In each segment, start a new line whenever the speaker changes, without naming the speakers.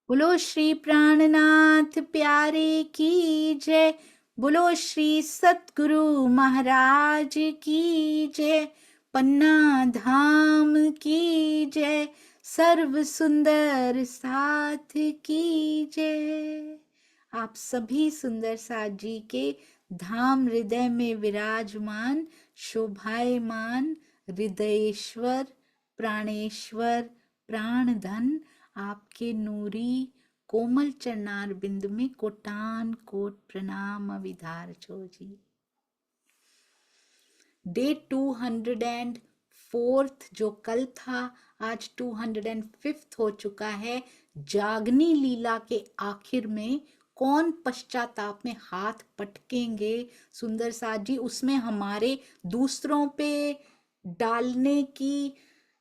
बोलो श्री प्राणनाथ प्यारे की जय। बोलो श्री सतगुरु महाराज की जय। पन्ना धाम की जय। सर्व सुंदर साथ की जय। आप सभी सुंदर साथ जी के धाम हृदय में विराजमान शोभायमान हृदयेश्वर प्राणेश्वर प्राणधन आपके नूरी कोमल चरणार बिंदु में कोटान कोट प्रणाम अविधार छो जी। डे 204 जो कल था आज 205 हो चुका है। जागनी लीला के आखिर में कौन पश्चाताप में हाथ पटकेंगे सुंदर साथ जी, उसमें हमारे दूसरों पे डालने की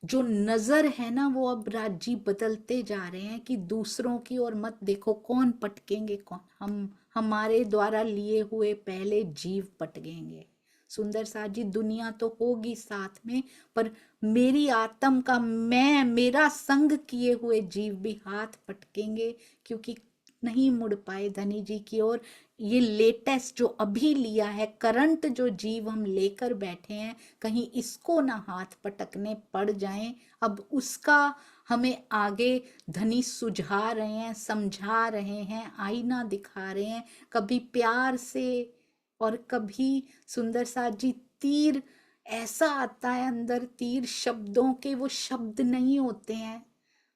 जो नजर है ना वो अब राज्य बदलते जा रहे हैं कि दूसरों की ओर मत देखो, कौन पटकेंगे, कौन हम हमारे द्वारा लिए हुए पहले जीव पटकेंगे। सुंदर साथ जी दुनिया तो होगी साथ में, पर मेरी आत्म का मैं मेरा संग किए हुए जीव भी हाथ पटकेंगे, क्योंकि नहीं मुड़ पाए धनी जी की ओर। ये लेटेस्ट जो अभी लिया है करंट जो जीव हम लेकर बैठे हैं, कहीं इसको ना हाथ पटकने पड़ जाएं। अब उसका हमें आगे धनी सुझा रहे हैं, समझा रहे हैं, आईना दिखा रहे हैं, कभी प्यार से और कभी सुंदर साथ जी तीर ऐसा आता है अंदर, तीर शब्दों के वो शब्द नहीं होते हैं,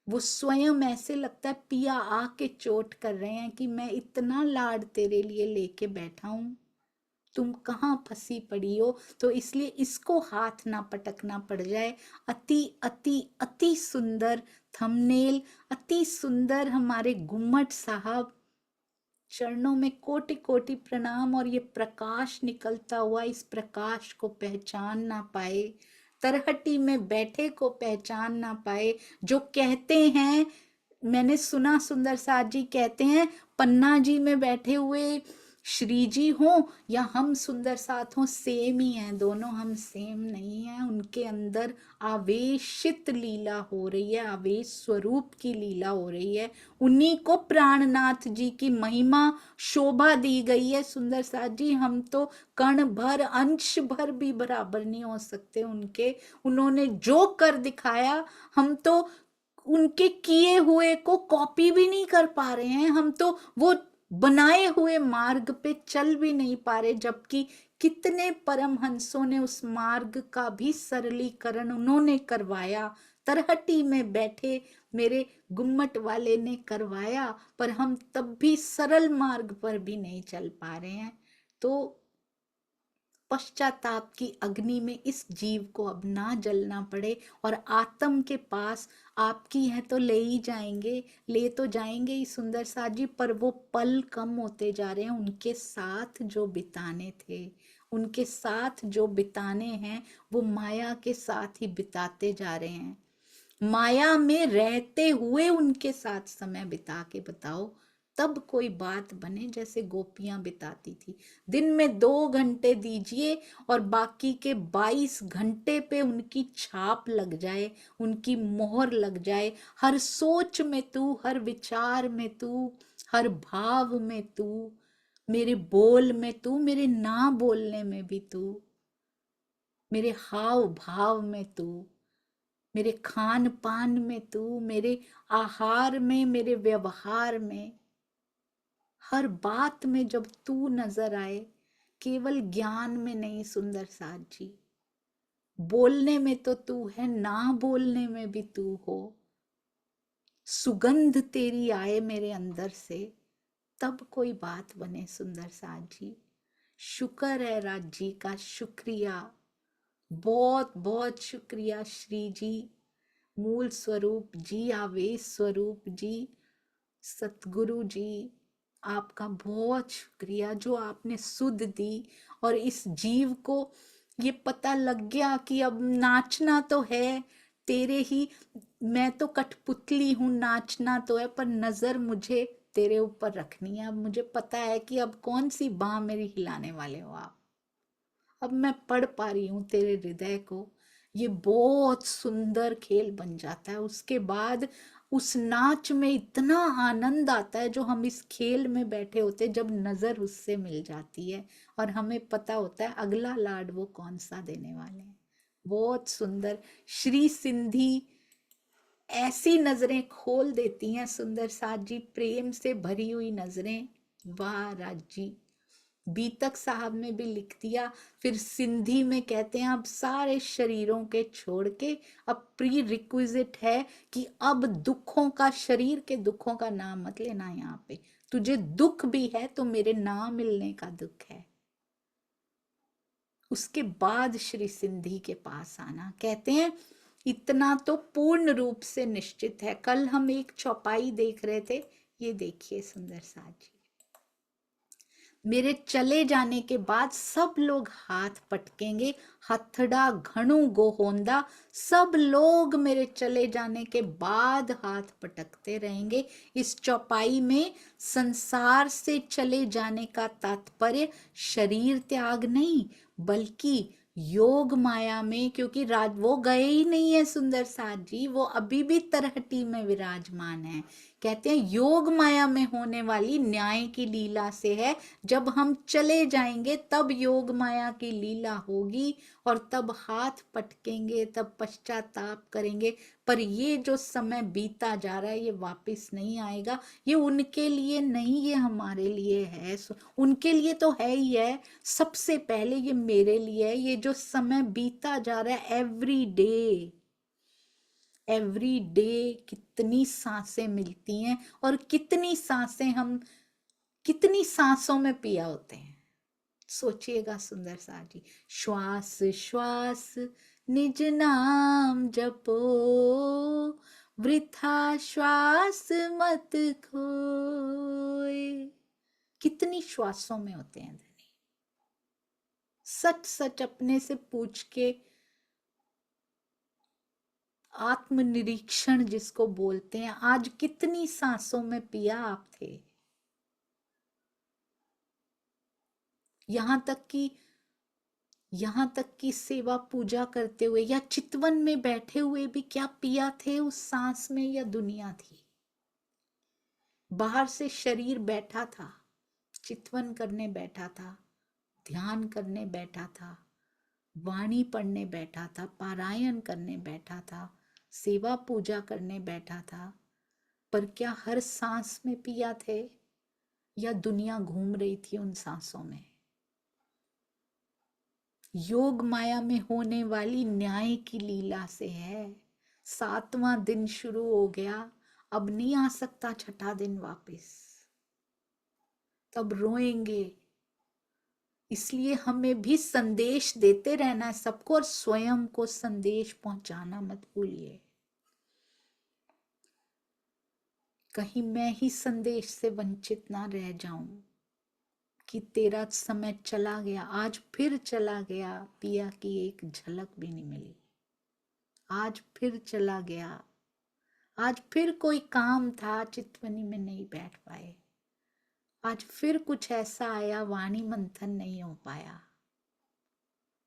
वो स्वयं ऐसे लगता है पिया आके चोट कर रहे हैं कि मैं इतना लाड तेरे लिए लेके बैठा हूं, तुम कहाँ फंसी पड़ी हो। तो इसलिए इसको हाथ ना पटकना पड़ जाए। अति अति अति सुंदर थंबनेल, अति सुंदर हमारे गुम्मट साहब, चरणों में कोटि कोटि प्रणाम। और ये प्रकाश निकलता हुआ, इस प्रकाश को पहचान ना पाए, तरहटी में बैठे को पहचान ना पाए, जो कहते हैं, मैंने सुना सुंदर साथ जी कहते हैं पन्ना जी में बैठे हुए श्री जी हो या हम सुंदर साथ हो, सेम ही हैं दोनों, हम सेम नहीं हैं। उनके अंदर आवेशित लीला हो रही है, आवेश स्वरूप की लीला हो रही है। उन्हीं को प्राणनाथ जी की महिमा शोभा दी गई है सुंदर साथ जी। हम तो कण भर अंश भर भी बराबर नहीं हो सकते उनके। उन्होंने जो कर दिखाया, हम तो उनके किए हुए को कॉपी भी नहीं कर पा रहे हैं, हम तो वो बनाए हुए मार्ग पे चल भी नहीं पा रहे, जबकि कितने परमहंसों ने उस मार्ग का भी सरलीकरण उन्होंने करवाया, तरहटी में बैठे मेरे गुम्मट वाले ने करवाया, पर हम तब भी सरल मार्ग पर भी नहीं चल पा रहे हैं। तो पश्चाताप की अग्नि में इस जीव को अब ना जलना पड़े, और आत्म के पास आपकी है तो ले ही जाएंगे, ले तो जाएंगे ही सुंदर साथ जी, पर वो पल कम होते जा रहे हैं उनके साथ जो बिताने थे, उनके साथ जो बिताने हैं वो माया के साथ ही बिताते जा रहे हैं। माया में रहते हुए उनके साथ समय बिता के बताओ, तब कोई बात बने। जैसे गोपियां बिताती थी, दिन में 2 घंटे दीजिए और बाकी के 22 घंटे पे उनकी छाप लग जाए, उनकी मोहर लग जाए। हर सोच में तू, हर विचार में तू, हर भाव में तू, मेरे बोल में तू, मेरे ना बोलने में भी तू, मेरे हाव भाव में तू, मेरे खान पान में तू, मेरे आहार में, मेरे व्यवहार में, हर बात में जब तू नजर आए, केवल ज्ञान में नहीं सुंदर साथ जी, बोलने में तो तू है, ना बोलने में भी तू हो, सुगंध तेरी आए मेरे अंदर से, तब कोई बात बने सुंदर साथ जी। शुक्र है राज जी का, शुक्रिया, बहुत बहुत शुक्रिया श्री जी, मूल स्वरूप जी, आवेश स्वरूप जी, सतगुरु जी, आपका बहुत शुक्रिया जो आपने सुध दी। और इस जीव को ये पता लग गया कि अब नाचना तो है तेरे ही, मैं तो कठपुतली हूँ, नाचना तो है पर नजर मुझे तेरे ऊपर रखनी है। अब मुझे पता है कि अब कौन सी बाह मेरी हिलाने वाले हो आप। अब मैं पढ़ पा रही हूँ तेरे हृदय को। ये बहुत सुंदर खेल बन जाता है। उसके बाद उस नाच में इतना आनंद आता है जो हम इस खेल में बैठे होते हैं, जब नजर उससे मिल जाती है और हमें पता होता है अगला लाड वो कौन सा देने वाले हैं। बहुत सुंदर श्री सिंधी ऐसी नजरें खोल देती हैं सुंदर साथ जी, प्रेम से भरी हुई नजरें। वाह राज जी, बीतक साहब ने भी लिख दिया। फिर सिंधी में कहते हैं अब सारे शरीरों के छोड़ के अब प्री रिक्विजिट है कि अब दुखों का, शरीर के दुखों का नाम मत लेना यहाँ पे। तुझे दुख भी है तो मेरे ना मिलने का दुख है। उसके बाद श्री सिंधी के पास आना, कहते हैं इतना तो पूर्ण रूप से निश्चित है। कल हम एक चौपाई देख रहे थे, ये देखिए सुंदर साथ जी, मेरे चले जाने के बाद सब लोग हाथ पटकेंगे, हथड़ा घणु गोहोंदा, सब लोग मेरे चले जाने के बाद हाथ पटकते रहेंगे। इस चौपाई में संसार से चले जाने का तात्पर्य शरीर त्याग नहीं, बल्कि योग माया में, क्योंकि राज वो गए ही नहीं है सुंदर साथ जी, वो अभी भी तरहटी में विराजमान है। कहते हैं योग माया में होने वाली न्याय की लीला से है, जब हम चले जाएंगे तब योग माया की लीला होगी और तब हाथ पटकेंगे, तब पश्चाताप करेंगे। पर ये जो समय बीता जा रहा है ये वापस नहीं आएगा। ये उनके लिए नहीं, ये हमारे लिए है। उनके लिए तो है ही है, सबसे पहले ये मेरे लिए है। ये जो समय बीता जा रहा है, एवरी डे कितनी सांसें मिलती हैं और कितनी सांसें हम, कितनी सांसों में पिया होते हैं। सोचिएगा सुंदर सा जी, श्वास श्वास निज नाम जपो, वृथा श्वास मत खोए। कितनी श्वासों में होते हैं धनी। सच सच अपने से पूछ के, आत्मनिरीक्षण जिसको बोलते हैं, आज कितनी सांसों में पिया आप थे। यहां तक कि सेवा पूजा करते हुए या चितवन में बैठे हुए भी क्या पिया थे उस सांस में, या दुनिया थी। बाहर से शरीर बैठा था, चितवन करने बैठा था, ध्यान करने बैठा था, वाणी पढ़ने बैठा था, पारायण करने बैठा था, सेवा पूजा करने बैठा था। पर क्या हर सांस में पिया थे, या दुनिया घूम रही थी उन सांसों में। योग माया में होने वाली न्याय की लीला से है। 7वां दिन शुरू हो गया, अब नहीं आ सकता छठा दिन वापस, तब रोएंगे। इसलिए हमें भी संदेश देते रहना है सबको, और स्वयं को संदेश पहुंचाना मत भूलिए। कहीं मैं ही संदेश से वंचित ना रह जाऊं कि तेरा समय चला गया, आज फिर चला गया, पिया की एक झलक भी नहीं मिली। आज फिर चला गया, आज फिर कोई काम था, चितवनी में नहीं बैठ पाए। आज फिर कुछ ऐसा आया, वाणी मंथन नहीं हो पाया।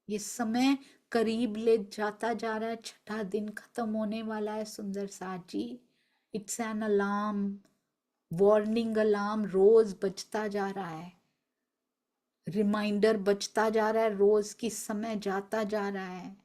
ये समय करीब ले जाता जा रहा है, छठा दिन खत्म होने वाला है सुंदर साथ जी। It's an alarm, warning alarm रोज बजता जा रहा है, रिमाइंडर बजता जा रहा है रोज की, समय जाता जा रहा है।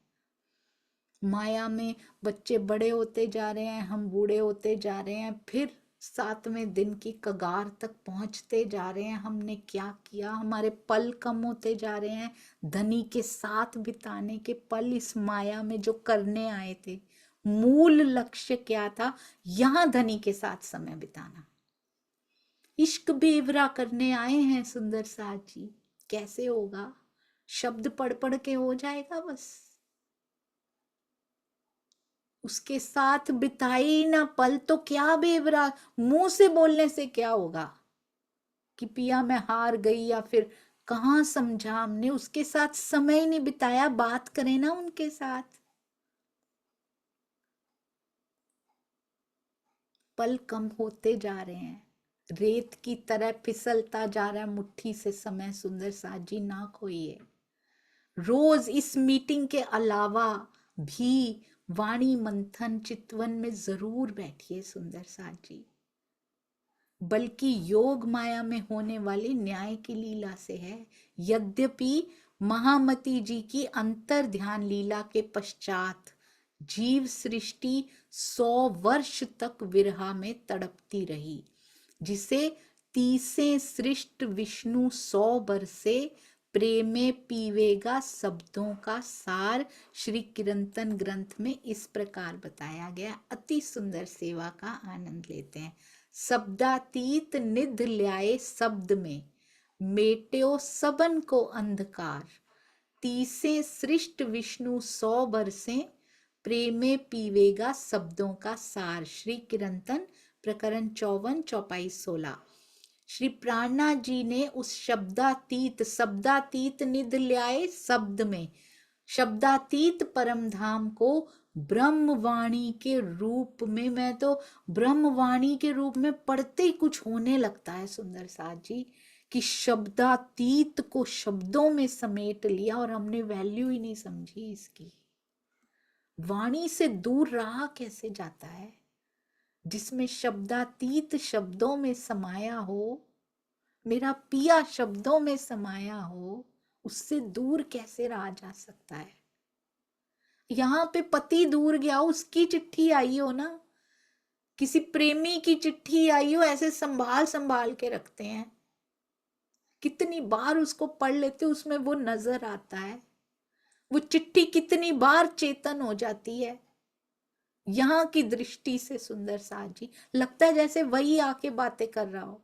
माया में बच्चे बड़े होते जा रहे हैं, हम बूढ़े होते जा रहे हैं, फिर 7वें दिन की कगार तक पहुंचते जा रहे हैं। हमने क्या किया, हमारे पल कम होते जा रहे हैं। धनी के साथ बिताने के पल इस माया में जो करने आए थे, मूल लक्ष्य क्या था, यहां धनी के साथ समय बिताना। इश्क बेवरा करने आए हैं सुंदर साथ जी, कैसे होगा, शब्द पढ़ पढ़ के हो जाएगा बस। उसके साथ बिताई ना पल तो क्या बेवरा, मुंह से बोलने से क्या होगा कि पिया मैं हार गई, या फिर कहाँ समझा हमने, उसके साथ समय नहीं बिताया। बात करें ना उनके साथ। पल कम होते जा रहे हैं, रेत की तरह फिसलता जा रहा है मुट्ठी से समय। सुंदर साथ जी ना खोइए। रोज इस मीटिंग के अलावा भी वाणी मंथन चितवन में जरूर बैठिए सुंदर साथ जी, बल्कि योग माया में होने वाली न्याय की लीला से है। यद्यपि महामती जी की अंतर ध्यान लीला के पश्चात जीव सृष्टि 100 वर्ष तक विरहा में तड़पती रही, जिसे तीसे सृष्ट विष्णु 100 बरसे प्रेमे पीवेगा शब्दों का सार श्री कीर्तन ग्रंथ में इस प्रकार बताया गया। अति सुंदर सेवा का आनंद लेते हैं। शब्दातीत निध ल्याए शब्द में, मेट्यो सबन को अंधकार, तीसे सृष्ट विष्णु 100 बरसे प्रेमे पीवेगा शब्दों का सार। श्री कीर्तन प्रकरण 54 चौपाई 16। श्री प्राणनाथ जी ने उस शब्दातीत निध ल्याए शब्द में, शब्दातीत परम धाम को ब्रह्मवाणी के रूप में, मैं तो ब्रह्मवाणी के रूप में पढ़ते ही कुछ होने लगता है सुंदर साथ जी, कि शब्दातीत को शब्दों में समेट लिया और हमने वैल्यू ही नहीं समझी इसकी। वाणी से दूर रहा कैसे जाता है? जिसमें शब्दातीत शब्दों में समाया हो, मेरा पिया शब्दों में समाया हो, उससे दूर कैसे रहा जा सकता है? यहाँ पे पति दूर गया, उसकी चिट्ठी आई हो ना, किसी प्रेमी की चिट्ठी आई हो, ऐसे संभाल संभाल के रखते हैं, कितनी बार उसको पढ़ लेते, उसमें वो नजर आता है, वो चिट्ठी कितनी बार चेतन हो जाती है। यहाँ की दृष्टि से सुंदर साथ जी लगता है जैसे वही आके बातें कर रहा हो।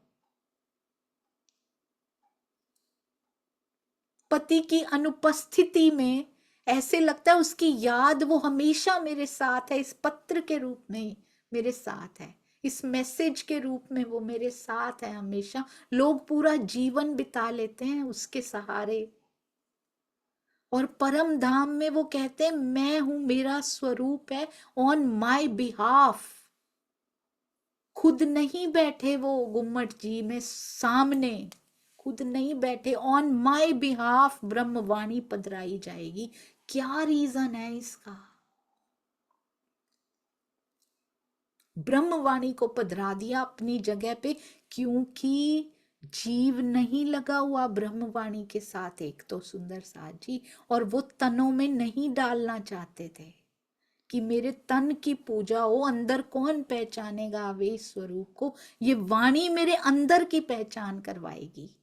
पति की अनुपस्थिति में ऐसे लगता है उसकी याद वो हमेशा मेरे साथ है, इस पत्र के रूप में मेरे साथ है, इस मैसेज के रूप में वो मेरे साथ है हमेशा। लोग पूरा जीवन बिता लेते हैं उसके सहारे, और परम धाम में वो कहते हैं मैं हूं, मेरा स्वरूप है, ऑन माय बिहाफ। खुद नहीं बैठे वो गुम्मट जी में सामने, खुद नहीं बैठे, ऑन माय बिहाफ ब्रह्मवाणी पधराई जाएगी। क्या रीजन है इसका? ब्रह्मवाणी को पधरा दिया अपनी जगह पे, क्योंकि जीव नहीं लगा हुआ ब्रह्मवाणी के साथ, एक तो सुंदर साथ जी, और वो तनों में नहीं डालना चाहते थे कि मेरे तन की पूजा हो। अंदर कौन पहचानेगा आवेश स्वरूप को? ये वाणी मेरे अंदर की पहचान करवाएगी।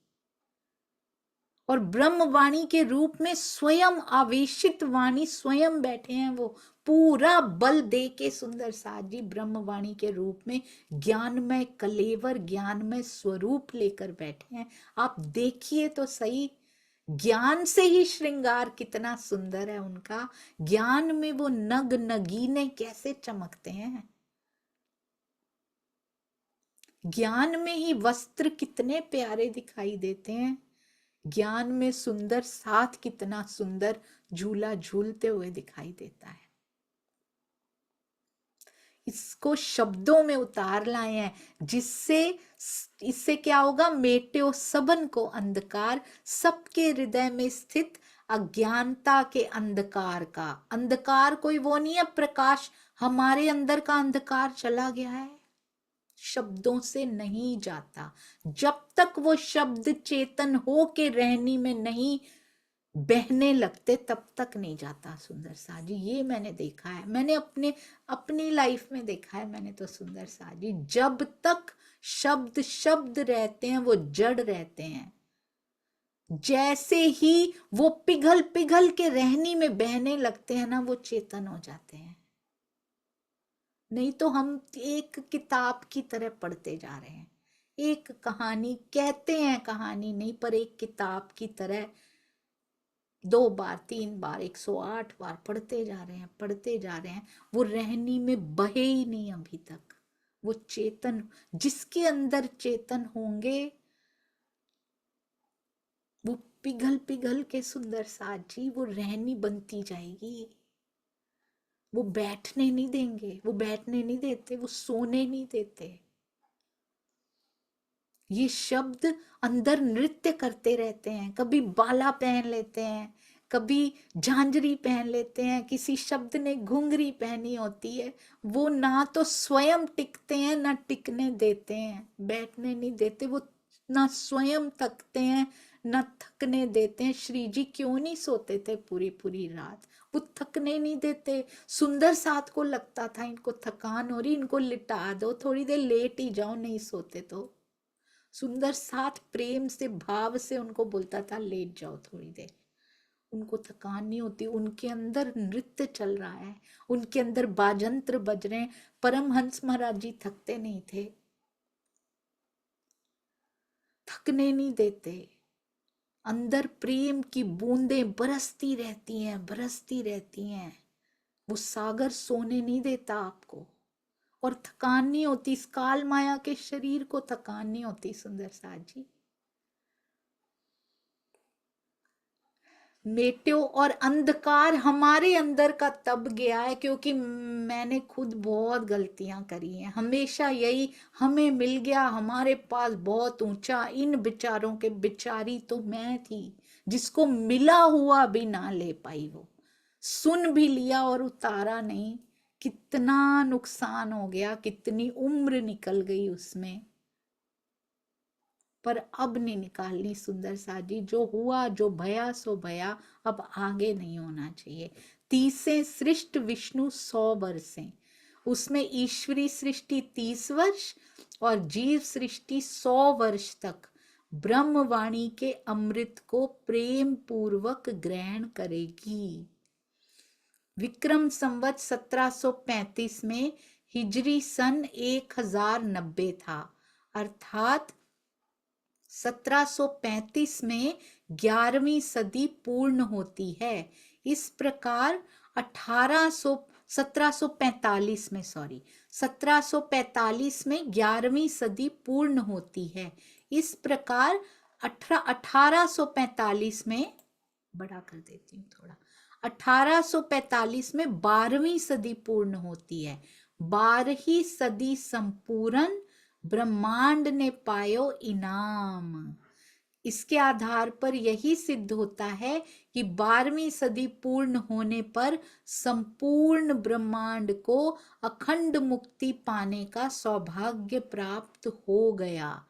और ब्रह्म वाणी के रूप में स्वयं आवेशित वाणी स्वयं बैठे हैं, वो पूरा बल दे के सुंदर साथ जी ब्रह्म वाणी के रूप में ज्ञानमय कलेवर, ज्ञानमय स्वरूप लेकर बैठे हैं। आप देखिए तो सही, ज्ञान से ही श्रृंगार कितना सुंदर है उनका। ज्ञान में वो नग नगीने कैसे चमकते हैं, ज्ञान में ही वस्त्र कितने प्यारे दिखाई देते हैं, ज्ञान में सुंदर साथ कितना सुंदर झूला झूलते हुए दिखाई देता है। इसको शब्दों में उतार लाए हैं, जिससे इससे क्या होगा? मेट्यो सबन को अंधकार, सबके हृदय में स्थित अज्ञानता के अंधकार का। अंधकार कोई वो नहीं है प्रकाश, हमारे अंदर का अंधकार चला गया है, शब्दों से नहीं जाता। जब तक वो शब्द चेतन हो के रहनी में नहीं बहने लगते तब तक नहीं जाता सुंदर सा जी। ये मैंने देखा है, मैंने अपनी लाइफ में देखा है मैंने तो सुंदर सा जी। जब तक शब्द शब्द रहते हैं वो जड़ रहते हैं, जैसे ही वो पिघल पिघल के रहनी में बहने लगते हैं ना, वो चेतन हो जाते हैं। नहीं तो हम एक किताब की तरह पढ़ते जा रहे हैं, एक कहानी कहते हैं, कहानी नहीं पर एक किताब की तरह 2 बार 3 बार 108 बार पढ़ते जा रहे हैं, पढ़ते जा रहे हैं। वो रहनी में बहे ही नहीं अभी तक। वो चेतन, जिसके अंदर चेतन होंगे वो पिघल पिघल के सुंदर साथ जी वो रहनी बनती जाएगी। वो बैठने नहीं देंगे, वो बैठने नहीं देते, वो सोने नहीं देते। ये शब्द अंदर नृत्य करते रहते हैं, कभी बाला पहन लेते हैं, कभी झांझरी पहन लेते हैं, किसी शब्द ने घुंघरी पहनी होती है, वो ना तो स्वयं टिकते हैं ना टिकने देते हैं, बैठने नहीं देते, वो ना स्वयं थकते हैं ना थकने देते हैं। श्री जी क्यों नहीं सोते थे पूरी पूरी रात, वो थकने नहीं देते। सुंदर साथ को लगता था इनको थकान हो रही, इनको लिटा दो, थोड़ी देर लेट ही जाओ, नहीं सोते तो सुंदर साथ प्रेम से भाव से उनको बोलता था लेट जाओ थोड़ी देर। उनको थकान नहीं होती, उनके अंदर नृत्य चल रहा है, उनके अंदर बाजंत्र बज रहे हैं। परमहंस महाराज जी थकते नहीं थे, थकने नहीं देते। अंदर प्रेम की बूंदें बरसती रहती हैं, बरसती रहती हैं। वो सागर सोने नहीं देता आपको, और थकान नहीं होती। इस काल माया के शरीर को थकान नहीं होती सुंदर साथ जी। मेट्यो और अंधकार हमारे अंदर का तब गया है, क्योंकि मैंने खुद बहुत गलतियां करी हैं। हमेशा यही हमें मिल गया, हमारे पास बहुत ऊंचा, इन विचारों के बिचारी तो मैं थी, जिसको मिला हुआ भी ना ले पाई। वो सुन भी लिया और उतारा नहीं। कितना नुकसान हो गया, कितनी उम्र निकल गई उसमें, पर अब नहीं निकालनी सुंदर साजी। जो हुआ जो भया सो भया, अब आगे नहीं होना चाहिए। 30 सृष्ट विष्णु 100 वर्षे, उसमें ईश्वरी सृष्टि 30 वर्ष और जीव सृष्टि 100 वर्ष तक ब्रह्मवाणी के अमृत को प्रेम पूर्वक ग्रहण करेगी। विक्रम संवत 1735 में हिजरी सन 1090 था, अर्थात 1735 में 11वीं सदी पूर्ण होती है। इस प्रकार 1745 में 1745 में 11वीं सदी पूर्ण होती है। इस प्रकार 1845 में, बड़ा कर देती हूँ थोड़ा, 1845 में 12वीं सदी पूर्ण होती है। 12वीं सदी संपूर्ण, ब्रह्मांड ने पायो इनाम। इसके आधार पर यही सिद्ध होता है कि 12वीं सदी पूर्ण होने पर संपूर्ण ब्रह्मांड को अखंड मुक्ति पाने का सौभाग्य प्राप्त हो गया।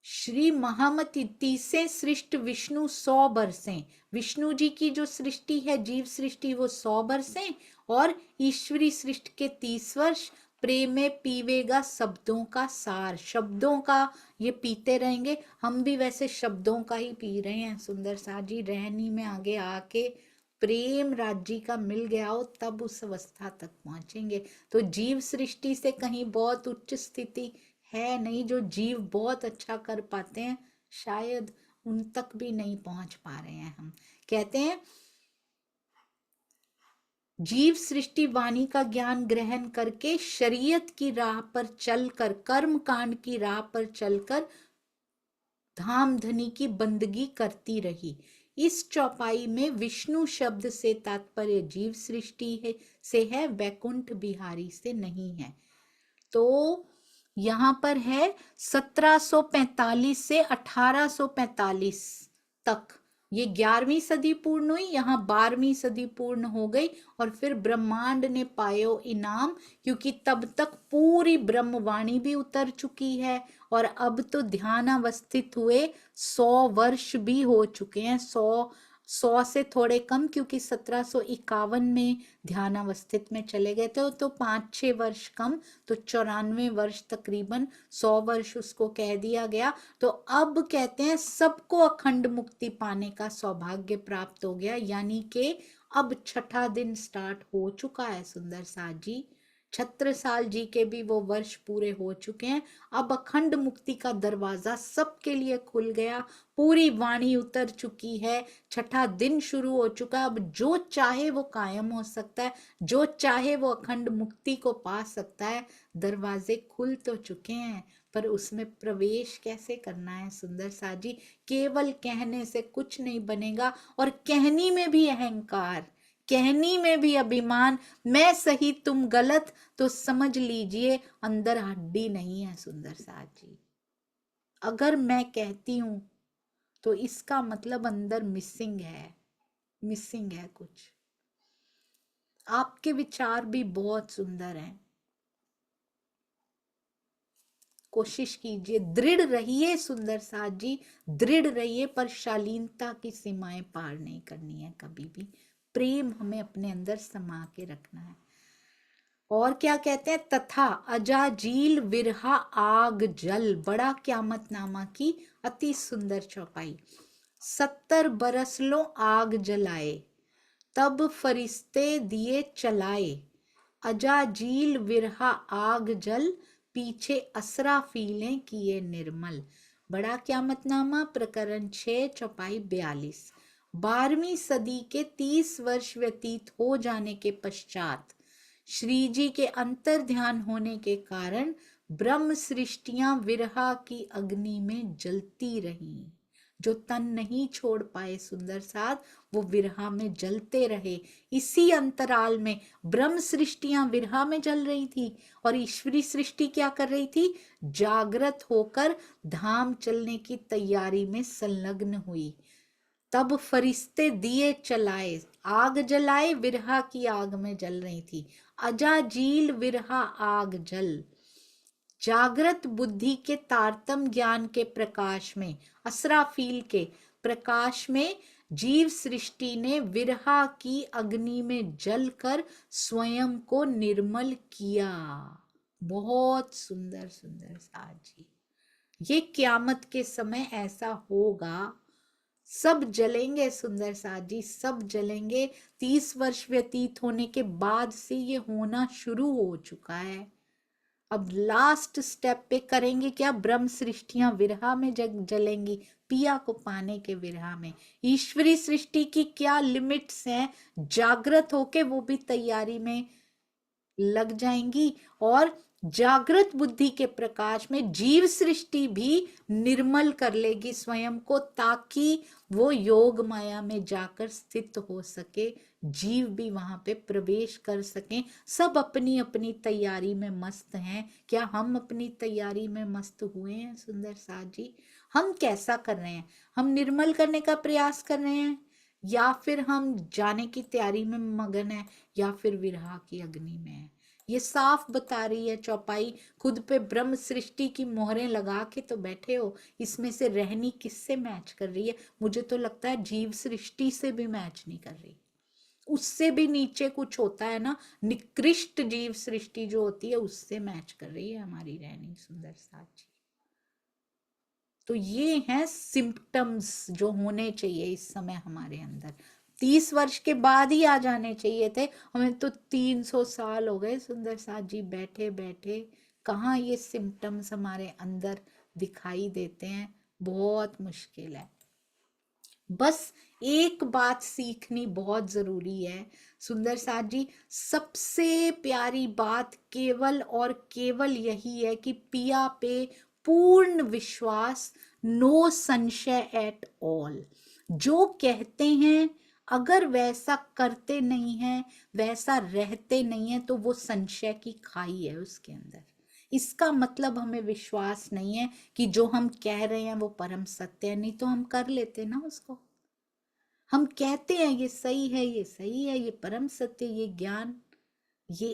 श्री महामति 30 सृष्ट विष्णु 100 बरसें, विष्णु जी की जो सृष्टि है जीव सृष्टि वो 100 बरसें, और ईश्वरी सृष्टि के 30 वर्ष। प्रेम में पीवेगा शब्दों का सार, शब्दों का ये पीते रहेंगे। हम भी वैसे शब्दों का ही पी रहे हैं सुंदर सा जी। रहनी में आगे आके प्रेम राज्य का मिल गया हो तब उस अवस्था तक पहुंचेंगे। तो जीव सृष्टि से कहीं बहुत उच्च स्थिति है नहीं। जो जीव बहुत अच्छा कर पाते हैं शायद उन तक भी नहीं पहुंच पा रहे हैं। हम कहते हैं जीव सृष्टि वाणी का ज्ञान ग्रहण करके शरीयत की राह पर चलकर, कर्म कांड की राह पर चलकर धाम धनी की बंदगी करती रही। इस चौपाई में विष्णु शब्द से तात्पर्य जीव सृष्टि से है, वैकुंठ बिहारी से नहीं है। तो यहां पर है 1745 से 1845 तक, ये 11वीं सदी पूर्ण हुई, यहाँ 12वीं सदी पूर्ण हो गई। और फिर ब्रह्मांड ने पायो इनाम, क्योंकि तब तक पूरी ब्रह्मवाणी भी उतर चुकी है, और अब तो ध्यान अवस्थित हुए 100 वर्ष भी हो चुके हैं। 100 से थोड़े कम, क्योंकि 1751 में ध्यान अवस्थित में चले गए थे, तो 5-6 वर्ष कम, तो 94 वर्ष तकरीबन, 100 वर्ष उसको कह दिया गया। तो अब कहते हैं सबको अखंड मुक्ति पाने का सौभाग्य प्राप्त हो गया, यानी कि अब 6ठा दिन स्टार्ट हो चुका है सुंदर साथ जी। छत्रसाल जी के भी वो वर्ष पूरे हो चुके हैं। अब अखंड मुक्ति का दरवाजा सबके लिए खुल गया, पूरी वाणी उतर चुकी है, 6ठा दिन शुरू हो चुका। अब जो चाहे वो कायम हो सकता है, जो चाहे वो अखंड मुक्ति को पा सकता है। दरवाजे खुल तो चुके हैं, पर उसमें प्रवेश कैसे करना है सुंदर साथ जी। केवल कहने से कुछ नहीं बनेगा, और कहनी में भी अहंकार, कहनी में भी अभिमान, मैं सही तुम गलत, तो समझ लीजिए अंदर हड्डी नहीं है सुंदर साथ जी। अगर मैं कहती हूं तो इसका मतलब अंदर मिसिंग है कुछ। आपके विचार भी बहुत सुंदर हैं, कोशिश कीजिए, दृढ़ रहिए सुंदर साथ जी, दृढ़ रहिए, पर शालीनता की सीमाएं पार नहीं करनी है कभी भी। प्रेम हमें अपने अंदर समा के रखना है। और क्या कहते हैं, तथा अजाजील विरहा आग जल, बड़ा क्यामतनामा की अति सुंदर चौपाई। 70 बरस लो आग जलाए, तब फरिश्ते दिए चलाए, अजाजील विरहा आग जल, पीछे असराफीलें किए निर्मल। बड़ा क्यामतनामा प्रकरण 6 चौपाई 42। 12वीं सदी के 30 वर्ष व्यतीत हो जाने के पश्चात श्री जी के अंतर ध्यान होने के कारण ब्रह्म सृष्टियां विरहा की अग्नि में जलती रहीं। जो तन नहीं छोड़ पाए सुंदर साथ, वो विरहा में जलते रहे। इसी अंतराल में ब्रह्म सृष्टियां विरहा में जल रही थी और ईश्वरी सृष्टि क्या कर रही थी, जागृत होकर धाम चलने की तैयारी में संलग्न हुई। तब फरिश्ते दिए चलाए, आग जलाए, विरहा की आग में जल रही थी। अजाजील विरहा आग जल, जागृत बुद्धि के तारतम ज्ञान के प्रकाश में, असराफील के प्रकाश में जीव सृष्टि ने विरहा की अग्नि में जलकर स्वयं को निर्मल किया। बहुत सुंदर सुंदर साथ जी, ये क्यामत के समय ऐसा होगा, सब जलेंगे सुंदर साथ जी, सब जलेंगे। 30 वर्ष व्यतीत होने के बाद से ये होना शुरू हो चुका है। अब लास्ट स्टेप पे करेंगे क्या, ब्रह्म सृष्टियां विरहा में जलेंगी, पिया को पाने के विरहा में। ईश्वरी सृष्टि की क्या लिमिट्स हैं, जागृत होके वो भी तैयारी में लग जाएंगी और जागृत बुद्धि के प्रकाश में जीव सृष्टि भी निर्मल कर लेगी स्वयं को, ताकि वो योग माया में जाकर स्थित हो सके, जीव भी वहां पे प्रवेश कर सकें। सब अपनी अपनी तैयारी में मस्त हैं। क्या हम अपनी तैयारी में मस्त हुए हैं सुंदर साथ जी? हम कैसा कर रहे हैं, हम निर्मल करने का प्रयास कर रहे हैं, या फिर हम जाने की तैयारी में मगन है, या फिर विरहा की अग्नि में है? ये साफ बता रही है चौपाई। खुद पे ब्रह्म सृष्टि की मोहरें लगा के तो बैठे हो, इसमें से रहनी किससे मैच कर रही है? मुझे तो लगता है जीव सृष्टि से भी मैच नहीं कर रही, उससे भी नीचे कुछ होता है ना, निकृष्ट जीव सृष्टि जो होती है उससे मैच कर रही है हमारी रहनी सुंदर साथी। तो ये हैं सिम्पटम्स जो होने चाहिए इस समय हमारे अंदर। 30 वर्ष के बाद ही आ जाने चाहिए थे, हमें तो 300 साल हो गए सुंदर साथ जी बैठे बैठे, कहाँ ये सिम्पटम्स हमारे अंदर दिखाई देते हैं। बहुत मुश्किल है। बस एक बात सीखनी बहुत जरूरी है सुंदर साथ जी, सबसे प्यारी बात केवल और केवल यही है कि पिया पे पूर्ण विश्वास, नो संशय एट ऑल। जो कहते हैं अगर वैसा करते नहीं है, वैसा रहते नहीं है, तो वो संशय की खाई है उसके अंदर। इसका मतलब हमें विश्वास नहीं है कि जो हम कह रहे हैं वो परम सत्य है, नहीं तो हम कर लेते ना उसको। हम कहते हैं ये सही है, ये सही है, ये परम सत्य, ये ज्ञान, ये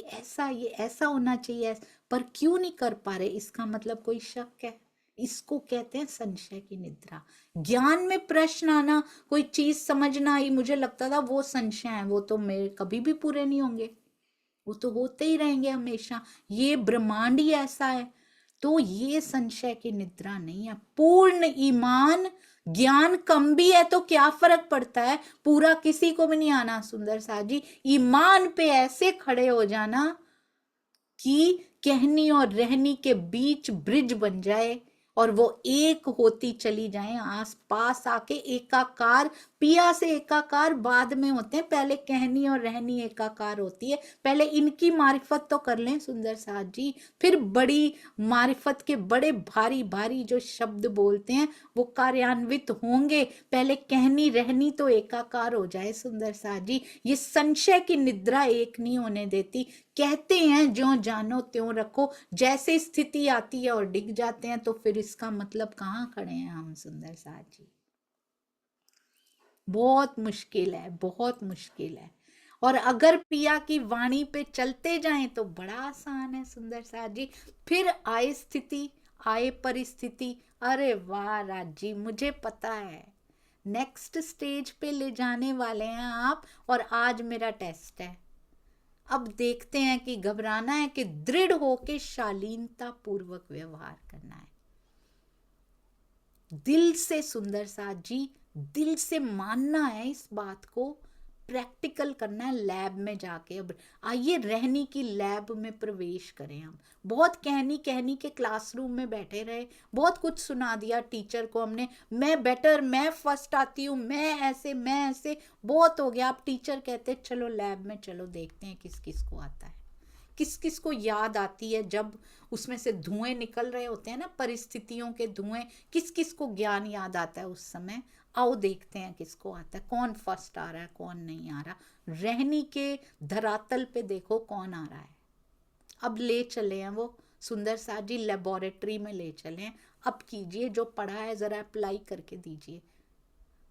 ऐसा होना चाहिए, पर क्यों नहीं कर पा रहे, इसका मतलब कोई शक है। इसको कहते हैं संशय की निद्रा। ज्ञान में प्रश्न आना, कोई चीज समझ ना आई, मुझे लगता था वो संशय है, वो तो मेरे कभी भी पूरे नहीं होंगे, वो तो होते ही रहेंगे हमेशा, ये ब्रह्मांड ही ऐसा है। तो ये संशय की निद्रा नहीं है, पूर्ण ईमान। ज्ञान कम भी है तो क्या फर्क पड़ता है, पूरा किसी को भी नहीं आना सुंदर साथ जी। ईमान पे ऐसे खड़े हो जाना कि कहनी और रहनी के बीच ब्रिज बन जाए और वो एक होती चली जाए, आस पास आके एकाकार। पिया से एकाकार बाद में होते हैं, पहले कहनी और रहनी एकाकार होती है। पहले इनकी मारिफत तो कर लें सुंदर साथ जी, फिर बड़ी मारिफत के बड़े भारी भारी जो शब्द बोलते हैं वो कार्यान्वित होंगे। पहले कहनी रहनी तो एकाकार हो जाए सुंदर साथ जी। ये संशय की निद्रा एक नहीं होने देती। कहते हैं ज्यों जानो त्यों रखो, जैसे स्थिति आती है और डिग जाते हैं, तो फिर इसका मतलब कहाँ खड़े हैं हम सुंदर साथ जी। बहुत मुश्किल है, बहुत मुश्किल है। और अगर पिया की वाणी पे चलते जाएं तो बड़ा आसान है सुंदर साथ जी। फिर आए स्थिति, आए परिस्थिति, अरे वाह राज जी, मुझे पता है नेक्स्ट स्टेज पे ले जाने वाले हैं आप, और आज मेरा टेस्ट है। अब देखते हैं कि घबराना है कि दृढ़ होके शालीनता पूर्वक व्यवहार करना है। दिल से सुंदर साथ जी, दिल से मानना है इस बात को, प्रैक्टिकल करना है लैब में जाके। अब आइए रहनी की लैब में प्रवेश करें हम। बहुत कहनी कहनी के क्लासरूम में बैठे रहे, बहुत कुछ सुना दिया टीचर को हमने, मैं बेटर, मैं फर्स्ट आती हूँ, मैं ऐसे, बहुत हो गया। अब टीचर कहते चलो लैब में चलो, देखते हैं किस किस को आता है, किस किस को याद आती है जब उसमें से धुएं निकल रहे होते हैं ना, परिस्थितियों के धुएं, किस किस को ज्ञान याद आता है उस समय। आओ देखते हैं किसको आता है, कौन फर्स्ट आ रहा है कौन नहीं आ रहा। रहनी के धरातल पे देखो कौन आ रहा है। अब ले चले हैं वो सुंदर साथ जी, लेबोरेटरी में ले चले। अब कीजिए जो पढ़ा है, जरा अप्लाई करके दीजिए।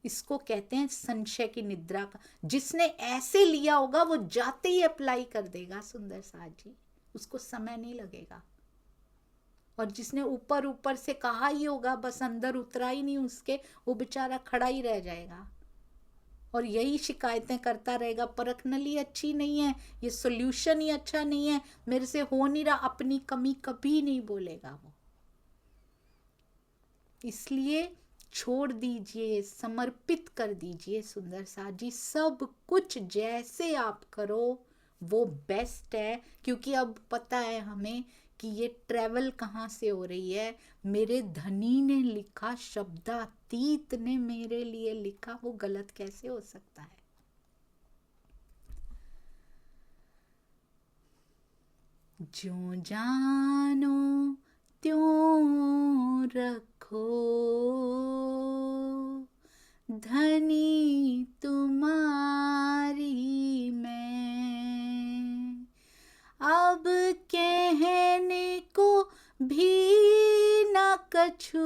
इसको कहते हैं संशय की निद्रा का। जिसने ऐसे लिया होगा वो जाते ही अप्लाई कर देगा सुंदर साथ जी, उसको समय नहीं लगेगा। और जिसने ऊपर ऊपर से कहा ही होगा, बस अंदर उतरा ही नहीं उसके, वो बेचारा खड़ा ही रह जाएगा और यही शिकायतें करता रहेगा, परखनली अच्छी नहीं है, ये सोल्यूशन ही अच्छा नहीं है, मेरे से हो नहीं रहा। अपनी कमी कभी नहीं बोलेगा वो। इसलिए छोड़ दीजिए, समर्पित कर दीजिए सुंदर साथ जी, सब कुछ जैसे आप करो वो बेस्ट है। क्योंकि अब पता है हमें कि ये ट्रेवल कहाँ से हो रही है। मेरे धनी ने लिखा, शब्दातीत ने मेरे लिए लिखा, वो गलत कैसे हो सकता है। जो जानो त्यों रखो, धनी तुम्हारी मैं, अब कहने को भी न कछु,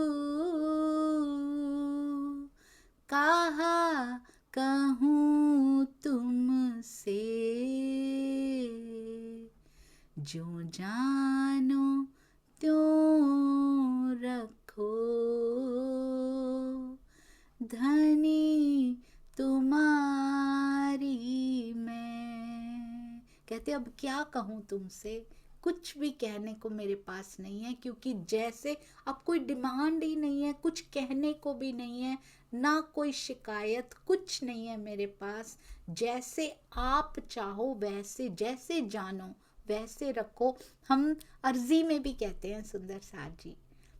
कहा कहूँ तुमसे, जो जानो त्यों रखो, धनी तुम्हारी मैं। कहते अब क्या कहूँ तुमसे, कुछ भी कहने को मेरे पास नहीं है, क्योंकि जैसे अब कोई डिमांड ही नहीं है, कुछ कहने को भी नहीं है, ना कोई शिकायत, कुछ नहीं है मेरे पास। जैसे आप चाहो वैसे, जैसे जानो वैसे रखो। हम अर्जी में भी कहते हैं सुंदर साथ जी,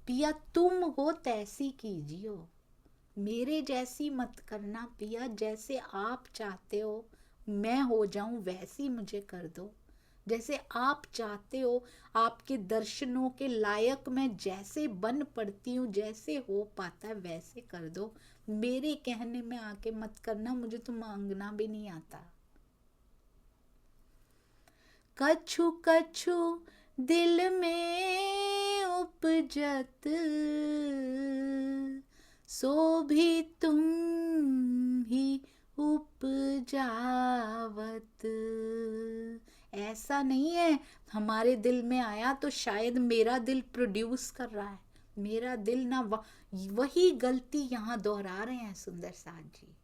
पिया तुम हो तैसी कीजियो, मेरे जैसी मत करना पिया, जैसे आप चाहते हो मैं हो जाऊं वैसी मुझे कर दो। जैसे आप चाहते हो, आपके दर्शनों के लायक मैं जैसे बन पड़ती हूँ, जैसे हो पाता है वैसे कर दो। मेरे कहने में आके मत करना, मुझे तो मांगना भी नहीं आता। कछु कछु दिल में उपजत, सो भी तुम ही उपजावत। ऐसा नहीं है हमारे दिल में आया तो शायद मेरा दिल प्रोड्यूस कर रहा है, मेरा दिल ना वही गलती यहाँ दोहरा रहे हैं सुंदर साथ जी।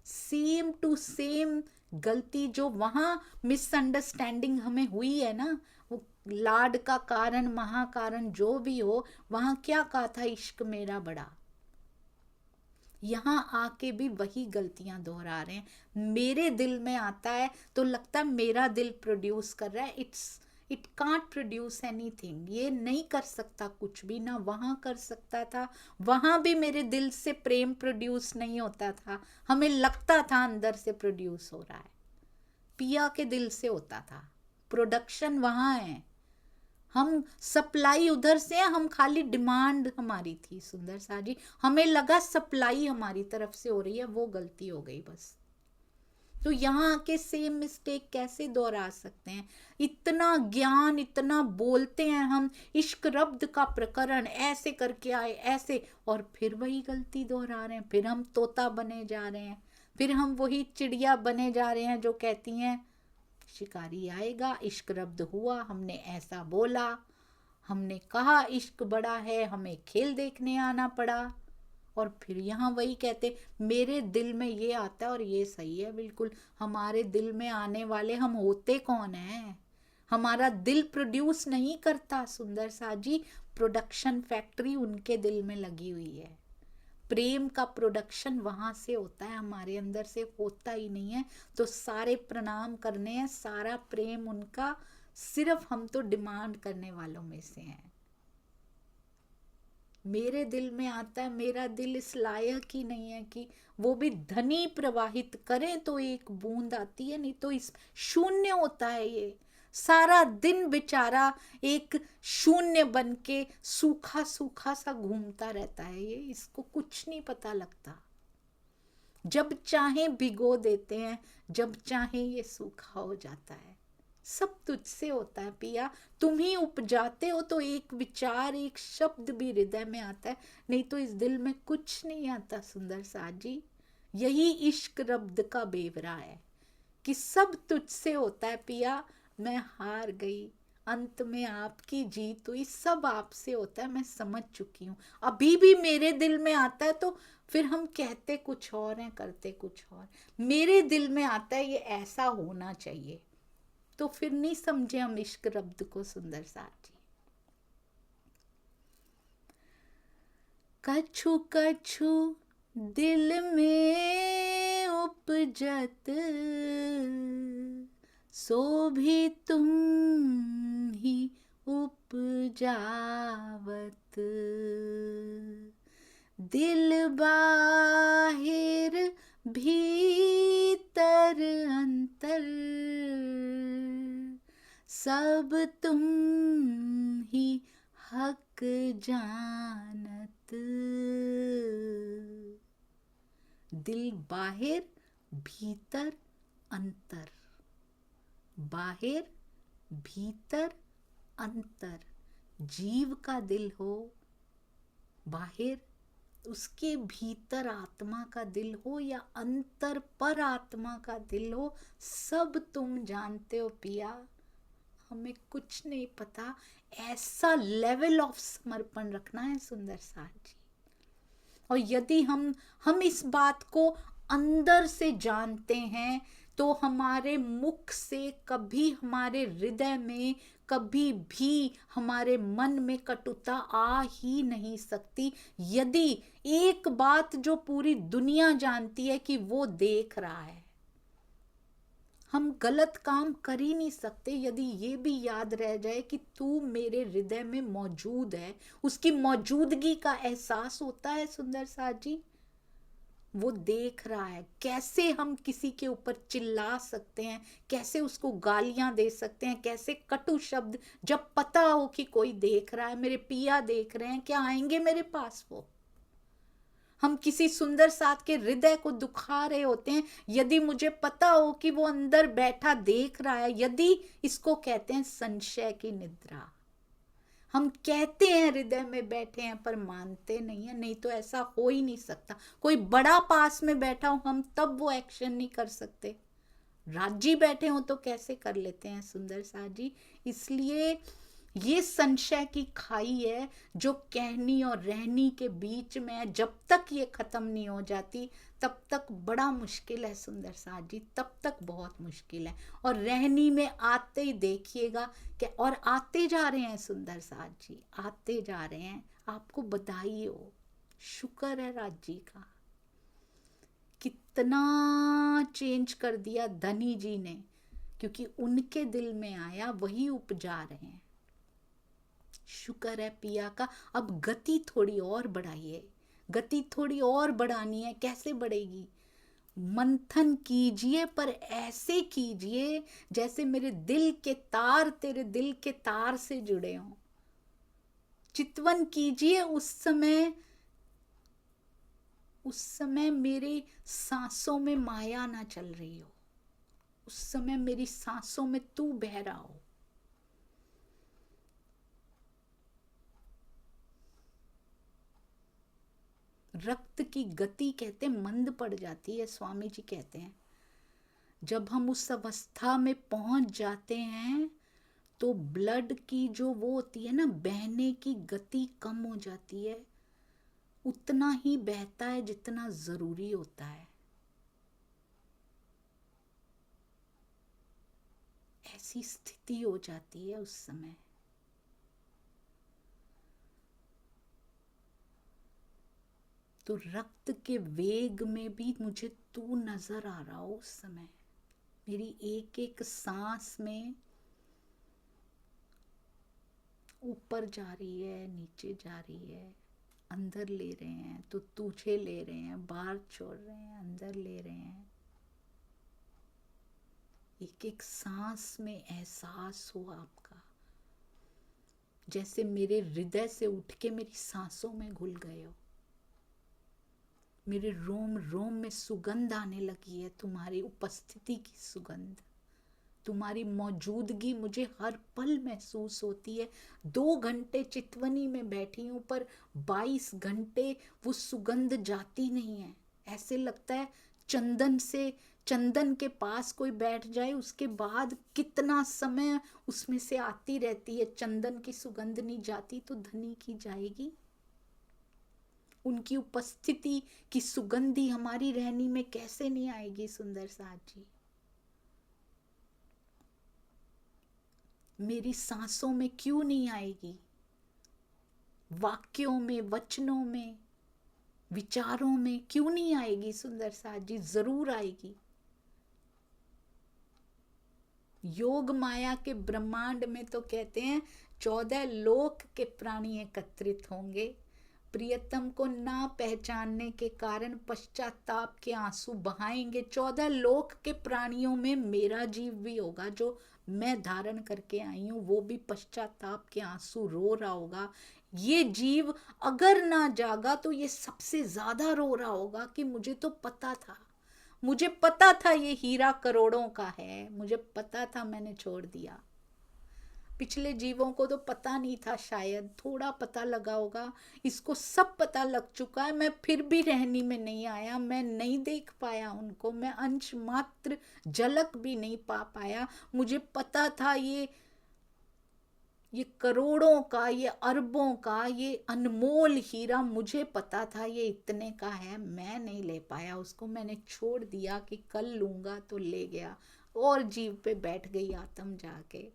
सेम टू सेम गलती जो वहां मिसअंडरस्टैंडिंग हमें हुई है ना, वो लाड का कारण महाकारण जो भी हो, वहां क्या कहा था, इश्क मेरा बड़ा। यहाँ आके भी वही गलतियां दोहरा रहे हैं। मेरे दिल में आता है तो लगता है मेरा दिल प्रोड्यूस कर रहा है। इट कांट प्रोड्यूस एनीथिंग, ये नहीं कर सकता कुछ भी, ना वहाँ कर सकता था, वहाँ भी मेरे दिल से प्रेम प्रोड्यूस नहीं होता था, हमें लगता था अंदर से प्रोड्यूस हो रहा है। पिया के दिल से होता था, प्रोडक्शन वहाँ है, हम सप्लाई उधर से, हम खाली डिमांड हमारी थी सुंदर सा जी, हमें लगा सप्लाई हमारी तरफ से हो रही है, वो गलती हो गई बस। तो यहाँ आके सेम मिस्टेक कैसे दोहरा सकते हैं। इतना ज्ञान, इतना बोलते हैं हम, इश्क रब्द का प्रकरण ऐसे करके आए ऐसे, और फिर वही गलती दोहरा रहे हैं, फिर हम तोता बने जा रहे हैं। फिर हम वही चिड़िया बने जा रहे हैं जो कहती हैं शिकारी आएगा, इश्क रब्द हुआ, हमने ऐसा बोला, हमने कहा इश्क बड़ा है, हमें खेल देखने आना पड़ा। और फिर यहाँ वही कहते मेरे दिल में ये आता है, और ये सही है बिल्कुल। हमारे दिल में आने वाले हम होते कौन हैं? हमारा दिल प्रोड्यूस नहीं करता सुंदर सा जी, प्रोडक्शन फैक्ट्री उनके दिल में लगी हुई है। प्रेम का प्रोडक्शन वहां से होता है, हमारे अंदर से होता ही नहीं है। तो सारे प्रणाम करने हैं, सारा प्रेम उनका, सिर्फ हम तो डिमांड करने वालों में से हैं। मेरे दिल में आता है, मेरा दिल इस लायक ही नहीं है कि वो भी धनी प्रवाहित करें तो एक बूंद आती है, नहीं तो इस शून्य होता है। ये सारा दिन बेचारा एक शून्य बन के सूखा सूखा सा घूमता रहता है, ये इसको कुछ नहीं पता लगता। जब चाहे भिगो देते हैं, जब चाहे ये सूखा हो जाता है। सब तुझसे होता है पिया, तुम ही उपजाते हो तो एक विचार, एक शब्द भी हृदय में आता है, नहीं तो इस दिल में कुछ नहीं आता सुंदर सा जी। यही इश्क रब्द का बेवरा है कि सब तुझसे होता है पिया, मैं हार गई, अंत में आपकी जीत हुई, सब आपसे होता है, मैं समझ चुकी हूँ। अभी भी मेरे दिल में आता है तो फिर हम कहते कुछ और हैं, करते कुछ और। मेरे दिल में आता है ये ऐसा होना चाहिए, तो फिर नहीं समझे हम इश्क रब्द को सुंदर सा जी। कछु कछु दिल में उपजत, सो भी तुम ही उपजावत। दिल बाहिर भीतर अंतर, सब तुम ही हक जानत। दिल बाहिर भीतर अंतर, बाहिर भीतर अंतर। जीव का दिल हो बाहिर, उसके भीतर आत्मा का दिल हो, या अंतर पर आत्मा का दिल हो, सब तुम जानते हो पिया, हमें कुछ नहीं पता। ऐसा लेवल ऑफ समर्पण रखना है सुंदर सा जी। और यदि हम इस बात को अंदर से जानते हैं तो हमारे मुख से कभी, हमारे हृदय में कभी भी, हमारे मन में कटुता आ ही नहीं सकती। यदि एक बात जो पूरी दुनिया जानती है कि वो देख रहा है, हम गलत काम कर ही नहीं सकते यदि ये भी याद रह जाए कि तू मेरे हृदय में मौजूद है। उसकी मौजूदगी का एहसास होता है सुंदर सा जी, वो देख रहा है। कैसे हम किसी के ऊपर चिल्ला सकते हैं, कैसे उसको गालियां दे सकते हैं, कैसे कटु शब्द, जब पता हो कि कोई देख रहा है, मेरे पिया देख रहे हैं, क्या आएंगे मेरे पास वो? हम किसी सुंदर साथ के हृदय को दुखा रहे होते हैं, यदि मुझे पता हो कि वो अंदर बैठा देख रहा है, यदि, इसको कहते हैं संशय की निद्रा। हम कहते हैं हृदय में बैठे हैं पर मानते नहीं है, नहीं तो ऐसा हो ही नहीं सकता। कोई बड़ा पास में बैठा हो, हम तब वो एक्शन नहीं कर सकते। राजी बैठे हो तो कैसे कर लेते हैं सुंदर सा जी। इसलिए ये संशय की खाई है जो कहनी और रहनी के बीच में है। जब तक ये खत्म नहीं हो जाती तब तक बड़ा मुश्किल है सुंदर सा जी, तब तक बहुत मुश्किल है। और रहनी में आते ही देखिएगा कि, और आते जा रहे हैं सुंदर सा जी, आते जा रहे हैं। आपको बधाई हो, शुक्र है राज जी का, कितना चेंज कर दिया धनी जी ने, क्योंकि उनके दिल में आया, वही उपजा रहे हैं। शुक्र है पिया का। अब गति थोड़ी और बढ़ाइए, गति थोड़ी और बढ़ानी है। कैसे बढ़ेगी? मंथन कीजिए, पर ऐसे कीजिए जैसे मेरे दिल के तार तेरे दिल के तार से जुड़े हों। चितवन कीजिए उस समय मेरी सांसों में माया ना चल रही हो, उस समय मेरी सांसों में तू बह रहा हो। रक्त की गति कहते मंद पड़ जाती है, स्वामी जी कहते हैं। जब हम उस अवस्था में पहुंच जाते हैं तो ब्लड की जो वो होती है ना, बहने की गति कम हो जाती है, उतना ही बहता है जितना जरूरी होता है। ऐसी स्थिति हो जाती है उस समय। तो रक्त के वेग में भी मुझे तू नजर आ रहा हो उस समय। मेरी एक एक सांस में ऊपर जा रही है, नीचे जा रही है, अंदर ले रहे हैं तो तुझे ले रहे हैं, बाहर छोड़ रहे हैं, अंदर ले रहे हैं। एक एक सांस में एहसास हो आपका, जैसे मेरे हृदय से उठ के मेरी सांसों में घुल गए हो। मेरे रोम रोम में सुगंध आने लगी है, तुम्हारी उपस्थिति की सुगंध, तुम्हारी मौजूदगी मुझे हर पल महसूस होती है। 2 घंटे चितवनी में बैठी हूं पर 22 घंटे वो सुगंध जाती नहीं है। ऐसे लगता है चंदन के पास कोई बैठ जाए, उसके बाद कितना समय उसमें से आती रहती है, चंदन की सुगंध नहीं जाती तो धनी की जाएगी। उनकी उपस्थिति की सुगंधी हमारी रहनी में कैसे नहीं आएगी सुंदर साथ जी। मेरी सांसों में क्यों नहीं आएगी, वाक्यों में, वचनों में, विचारों में क्यों नहीं आएगी सुंदर साथ जी? जरूर आएगी। योग माया के ब्रह्मांड में तो कहते हैं 14 लोक के प्राणी एकत्रित होंगे। प्रियतम को ना पहचानने के कारण पश्चाताप के आंसू बहाएंगे। 14 लोक के प्राणियों में मेरा जीव भी होगा, जो मैं धारण करके आई हूं, वो भी पश्चाताप के आंसू रो रहा होगा। ये जीव अगर ना जागा तो ये सबसे ज्यादा रो रहा होगा कि मुझे तो पता था, मुझे पता था ये हीरा करोड़ों का है, मुझे पता था, मैंने छोड़ दिया। पिछले जीवों को तो पता नहीं था, शायद थोड़ा पता लगा होगा, इसको सब पता लग चुका है, मैं फिर भी रहनी में नहीं आया, मैं नहीं देख पाया उनको, मैं अंश मात्र झलक भी नहीं पा पाया। मुझे पता था ये करोड़ों का, ये अरबों का, ये अनमोल हीरा मुझे पता था ये इतने का है, मैं नहीं ले पाया उसको, मैंने छोड़ दिया कि कल लूंगा तो ले गया, और जीव पे बैठ गई आत्म जाके।